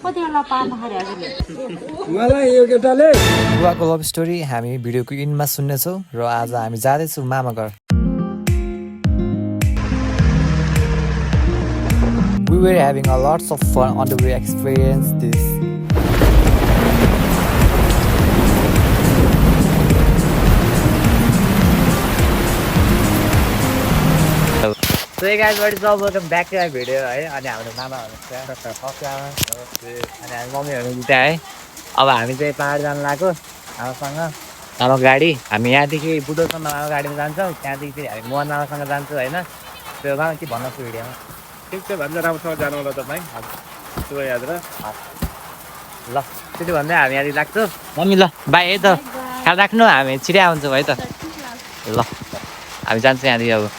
मलाई यो केटाले बुवाको लभ स्टोरी हामी भिडियोको इनमा सुन्नेछौँ र आज हामी जाँदैछौँ मामा घर। We were having a lots of fun on the way experience this. So hey guys, what is up? Welcome back to our video है। अनि हाम्रो मामा हुनुहुन्छ अनि हामी मम्मीहरू उता है। अब हामी चाहिँ पहाड जानु लाग्यो आमासँग मामाको गाडी। हामी यहाँदेखि बुटोलसम्म मामाको गाडीमा जान्छौँ, त्यहाँदेखि चाहिँ हामी मोहन मामासँग जान्छौँ होइन। त्यो मामा के भन्नुहोस् भिडियोमा। ठिक छ भन्दा राम्रोसँग जानु होला तपाईँ शुभ यात्रा ल त्यति भन्दै हामी यहाँदेखि लाग्छौँ मम्मी। ल बाई है त, ख्याल राख्नु, हामी छिटै आउँछौँ है त। ल हामी जान्छौँ यहाँदेखि अब।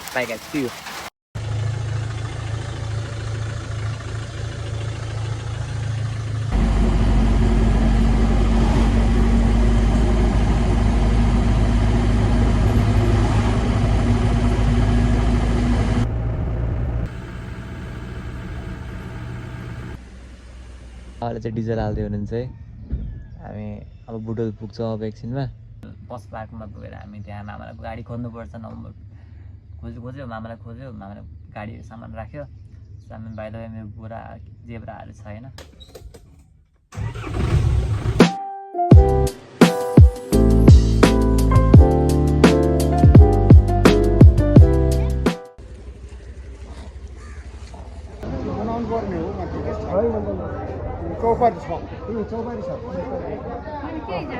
Bye guys, see you. अहिले चाहिँ डिजल हाल्दै हुनुहुन्छ है। हामी अब बुटोल पुग्छौँ अब एकछिनमा। बस पार्कमा पुगेर हामी त्यहाँ मामालाई गाडी खोज्नुपर्छ, नम्बर खोज्यो मामालाई खोज्यो, मामाले गाडी सामान राख्यो। सामान बाहिर मेरो बोरा जेब्राहरू छ होइन। चौपारी छ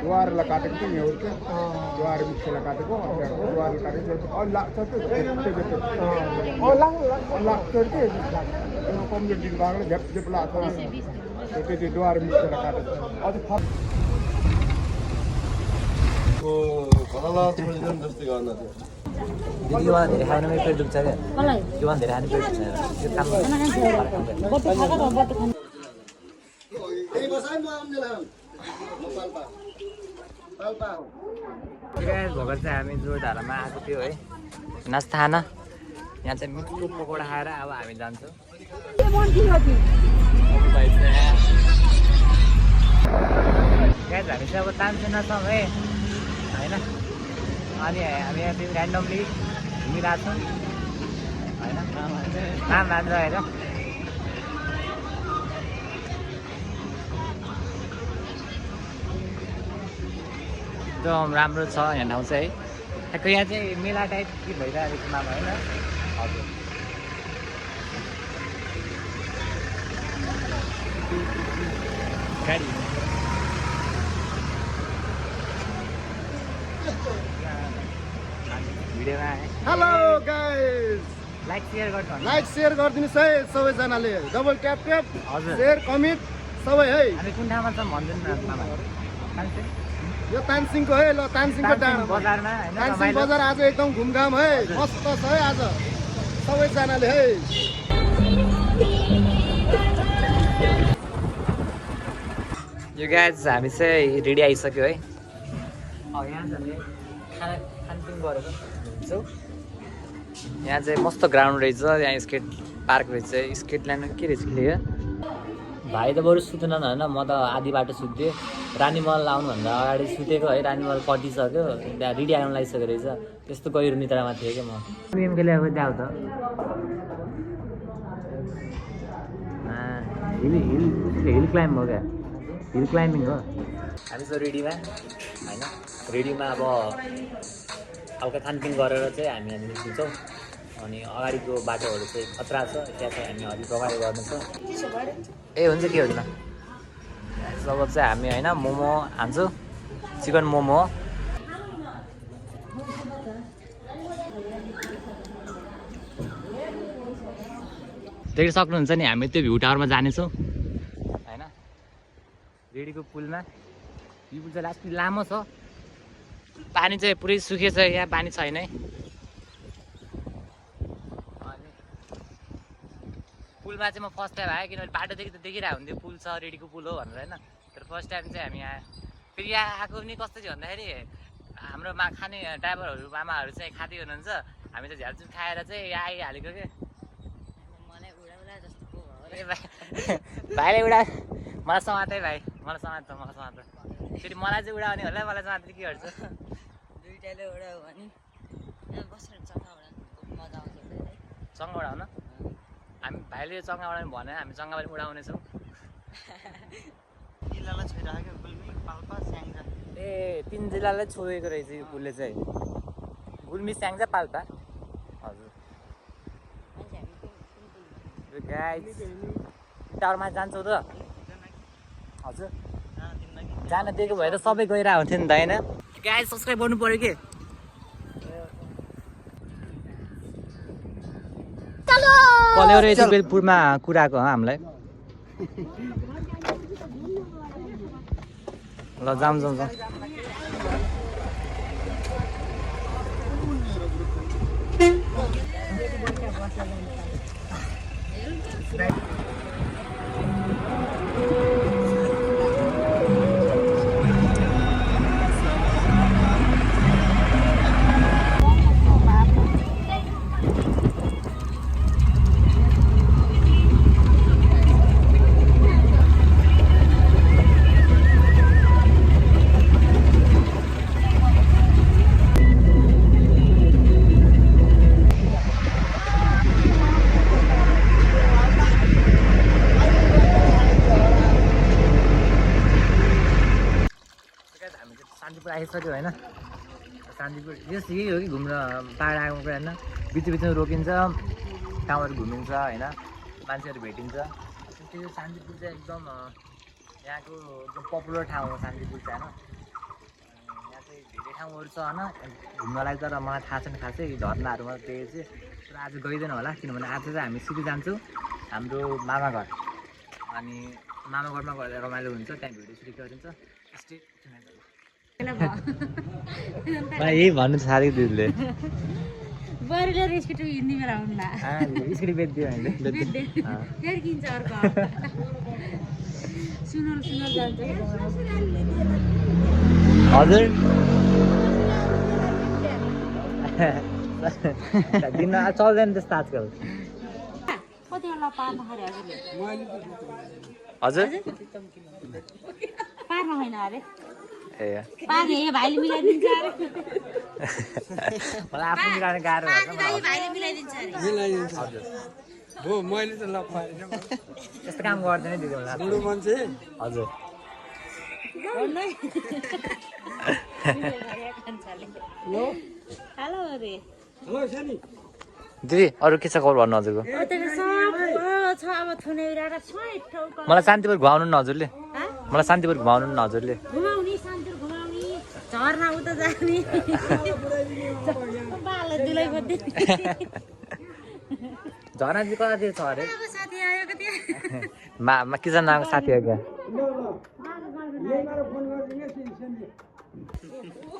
द्वारलाई काटेको थियो यहाँ हुर्क्यो द्वार मुख्यलाई काटेको द्वारले काटेको लाग्छ लाग्छ कम्प्लिट दिन भएको झ्याप झ्याप लाग्छ त्यति द्वार मुख्यलाई काटेको अझ दिदीमा धेरै खाएन मेरो पेट दुख्छ क्या। त्योमा धेरै खाने पेट दुख्छ त्यो काम भर्खर चाहिँ हामी जोरधारामा आएको थियो है नास्ता खान। यहाँ चाहिँ मिठो पकौडा खाएर अब हामी जान्छौँ। हामी चाहिँ अब तानसेना छौँ है होइन। अनि हामी यहाँ चाहिँ ऱ्यान्डमली घुमिरहेको छौँ होइन। नाम राम्रो होइन। एकदम राम्रो छ यहाँ ठाउँ चाहिँ है। ठ्याक्कै यहाँ चाहिँ मेला टाइप के भइरहेको छ मामा होइन। हजुर गाडी भिडियोमा हेलो गाइस, लाइक सेयर गरिदिनुहोस् है सबैजनाले। डबल ट्याप ट्याप हजुर सेयर कमेन्ट सबै है। हामी कुन ठाउँमा छ भनिदिनु न मामा। यो तानसिङको है, ल तानसिङको डाँडा बजारमा होइन। तानसिङ बजार आज एकदम घुमघाम है, मस्त छ है आज सबैजनाले है। यो गाइस हामी चाहिँ रेडी आइसक्यो है। अब यहाँ चाहिँ खानपिन गरेको हुन्छौँ। यहाँ चाहिँ मस्त ग्राउन्ड रहेछ, यहाँ स्केट पार्क रहेछ, स्केट ल्यान्ड के रहेछ कि भाइ त बरु सुतेन होइन। म त आधी बाटो सुत्थेँ, रानीमहल आउनुभन्दा अगाडि सुतेको है। रानीमहल कटिसक्यो, त्यहाँ रेडी आउनु लागिसकेको रहेछ। त्यस्तो गहिरो निद्रामा थिएँ क्या म। एमके ल्याएको त्यहाँ त हिल क्लाइम्ब हो क्या, हिल क्लाइम्बिङ हो। हामी चाहिँ रेडीमा होइन। रेडीमा अब हल्का खानपिन गरेर चाहिँ हामी निस्किन्छौँ। अनि अगाडिको बाटोहरू चाहिँ खतरा छ, त्यहाँ चाहिँ हामी अलिक रमाइलो गर्नु छ। ए हुन्छ के हुन्छ। जब चाहिँ हामी होइन मोमो हान्छौँ, चिकन मोमो। देख्न सक्नुहुन्छ नि हामी त्यो भ्यू टावरमा जानेछौँ होइन। रेडीको पुलमा यो पुल चाहिँ लास्ट लामो छ, पानी चाहिँ पुरै सुकेछ, यहाँ पानी छैन है। पुलमा चाहिँ म फर्स्ट टाइम आएँ, किनभने बाटोदेखि त देखिरहेको हुन्थ्यो पुल छ, रेडीको पुल हो भनेर होइन। तर फर्स्ट टाइम चाहिँ हामी आएँ। फेरि यहाँ आएको पनि कस्तो थियो भन्दाखेरि हाम्रो खाने ड्राइभरहरू मामाहरू चाहिँ खाँदै हुनुहुन्छ, हामी चाहिँ झ्यालचुल खाएर चाहिँ यहाँ आइहालेको क्या। भाइले उडा मलाई समात है भाइ मलाई समात फेरि मलाई चाहिँ उडाउने होला मलाई समात के गर्छ दुईटाले उडायो भने यहाँ बसेर चङ्गा उडाउनु मजा आउँछ चङ्गा उडाउन हामी भाइले चङ्गा उडाउने भने हामी चङ्गा पनि उडाउनेछौँ जिल्लालाई छोइराख्यो गुल्मी पाल्पा स्याङ्जा ए 3 जिल्लालाई छोएको रहेछ यो पुलले चाहिँ गुल्मी स्याङ्जा पाल्पा हजुर गाइस टावरमा जान्छौ त हजुर जान दिएको भए त सबै गइरहेको हुन्थ्यो नि त होइन गाइस सब्सक्राइब गर्नु पर्यो के कल्यो रहेछ बेलपुरमा कुराको हामीलाई ल जाउँ शान्तिपुर आइसक्यो होइन शान्तिपुर यही हो कि घुम्न पाहाड आएको कुरा होइन बिचमा रोकिन्छ ठाउँहरू घुमिन्छ होइन मान्छेहरू भेटिन्छ त्यो शान्तिपुर चाहिँ एकदम यहाँको एकदम पपुलर ठाउँ हो शान्तिपुर चाहिँ होइन यहाँ चाहिँ धेरै ठाउँहरू छ होइन घुम्नलाई तर मलाई थाहा छैन खासै झर्नाहरूमा त्यही चाहिँ तर आज गइँदैन होला किनभने आज चाहिँ हामी सिधै जान्छौँ हाम्रो मामा घर अनि मामा घरमा गएर रमाइलो हुन्छ त्यहाँ भिडियो सुटिङ गरिन्छ यही भन्नु साह्रै दिदीले बरुले रेस्किटो हिन्दीमा राउन्ना स्कुटी बेच्दियो हामीले फेरि किन्छ अर्को सुनल जान्छ हजुर दिन चल्दैन त्यस्तो आजकल कति बेला पार्नु हजुर पार्नु होइन अरे ए पार्ने भाइले मिलाइदिन्छ अरे मलाई आफू मिलाउने गाह्रो भएको भाइले मिलाइदिन्छ अरे हजुर हो मैले त लपाएन त्यस्तो काम गर्दैन दिदी मलाई बुढो मान्छे हजुर हेलो अरे हेलो सानी दिदी अरू के छ खबर भन्नु हजुरको अब थुनेर मलाई शान्तिपुर घुमाउनु न हजुरले मलाई शान्तिपुर घुमाउनु न हजुरले घुमाउने शान्तिपुर घुमाउने झर्ना उता जाने बाल दुलै बद्दै झर्ना चाहिँ कतातिर छ अरे साथी आएको थियो मा किजनाको साथी हो क्या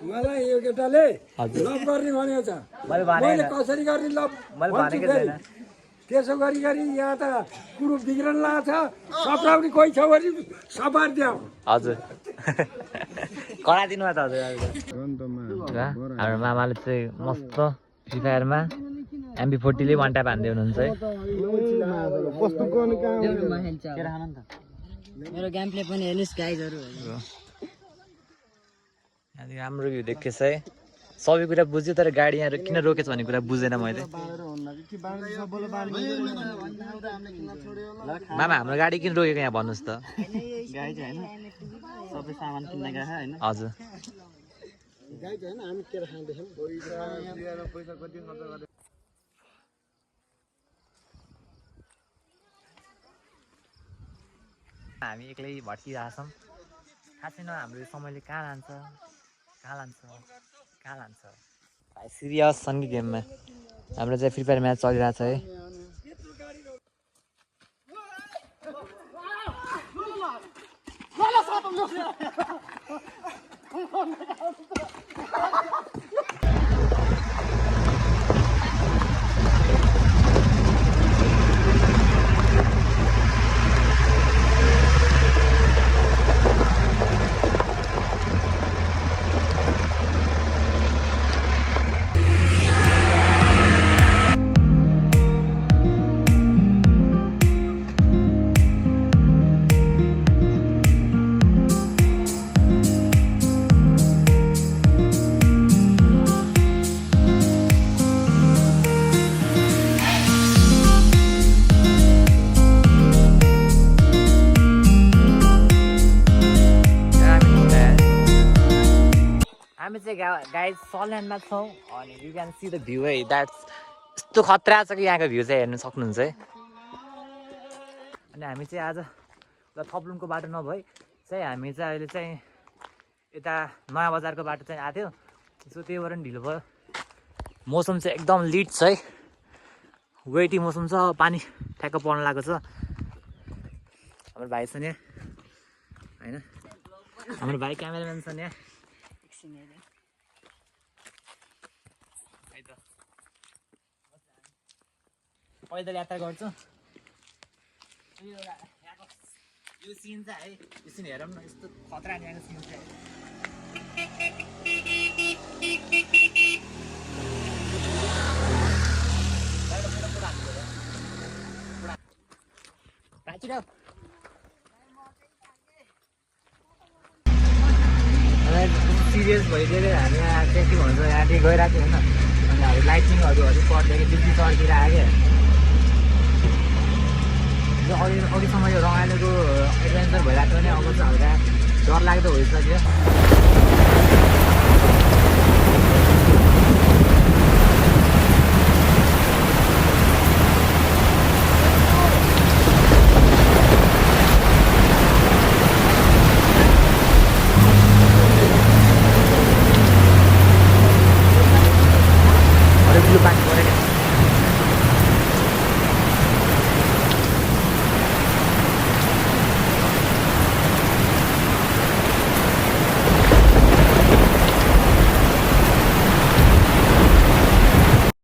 मलाई यो केटाले हजुर लभ गर्ने भनेको छ मैले मैले भनेको कसरी गर्ने लभ मैले भनेको छैन त्यसो गरी यहाँ त कुरो बिग्रन लाग्छ सप्राउने कोही छ भने सपार दियो हजुर कडा दिनुभयो त हजुर हाम्रो मामाले चाहिँ मस्त फ्री फायरमा MP40ले वान ट्याप हान्दै हुनुहुन्छ है मेरो गेम प्ले पनि हेर्नुहोस् गाइजहरू राम्रो भ्यू देखेछ है सबै कुरा बुझ्यो तर गाडी यहाँ किन रोकेछ भन्ने कुरा बुझेन मैले मामा हाम्रो गाडी किन रोकेको यहाँ भन्नुहोस् त सबै सामान किन्न गएको होइन हजुर हामी एक्लै भट्किरहेको छौँ थाहा छैन हाम्रो समयले कहाँ लान्छ भाइ सिरियस छन् कि गेममा हाम्रो चाहिँ फ्री फायर म्याच चलिरहेको छ है चाहिँ गाइज सल्यानमा छौँ अनि you can see the view है द्याट्स यस्तो खतरा छ कि यहाँको भ्यू चाहिँ हेर्नु सक्नुहुन्छ है अनि हामी चाहिँ आज थप्लुङको बाटो नभई चाहिँ हामी चाहिँ अहिले चाहिँ यता नयाँ बजारको बाटो चाहिँ आएको थियो सो त्यही भएर पनि ढिलो भयो मौसम चाहिँ एकदम लिड छ है वेटी मौसम छ पानी ठ्याक्क पर्न लागेको छ हाम्रो भाइ छ नि होइन हाम्रो भाइ क्यामेराम्यान छ नि एकछिन हेरेँ पैदल यात्रा गर्छु यो सिन चाहिँ है यो सिन हेरौँ न यस्तो खतरा यहाँको सिन चाहिँ सिरियस भइदिएर हामी यहाँ चाहिँ के भन्छ यहाँदेखि गइरहेको थियो होइन अनि हामी लाइटिङहरू पर्दाखेरि बिजुली चर्किएर आयो क्या अघिसम्म यो रमाइलोको एडभेन्चर भइरहेको थियो भने अब चाहिँ हल्का डर लाग्दो भइसक्यो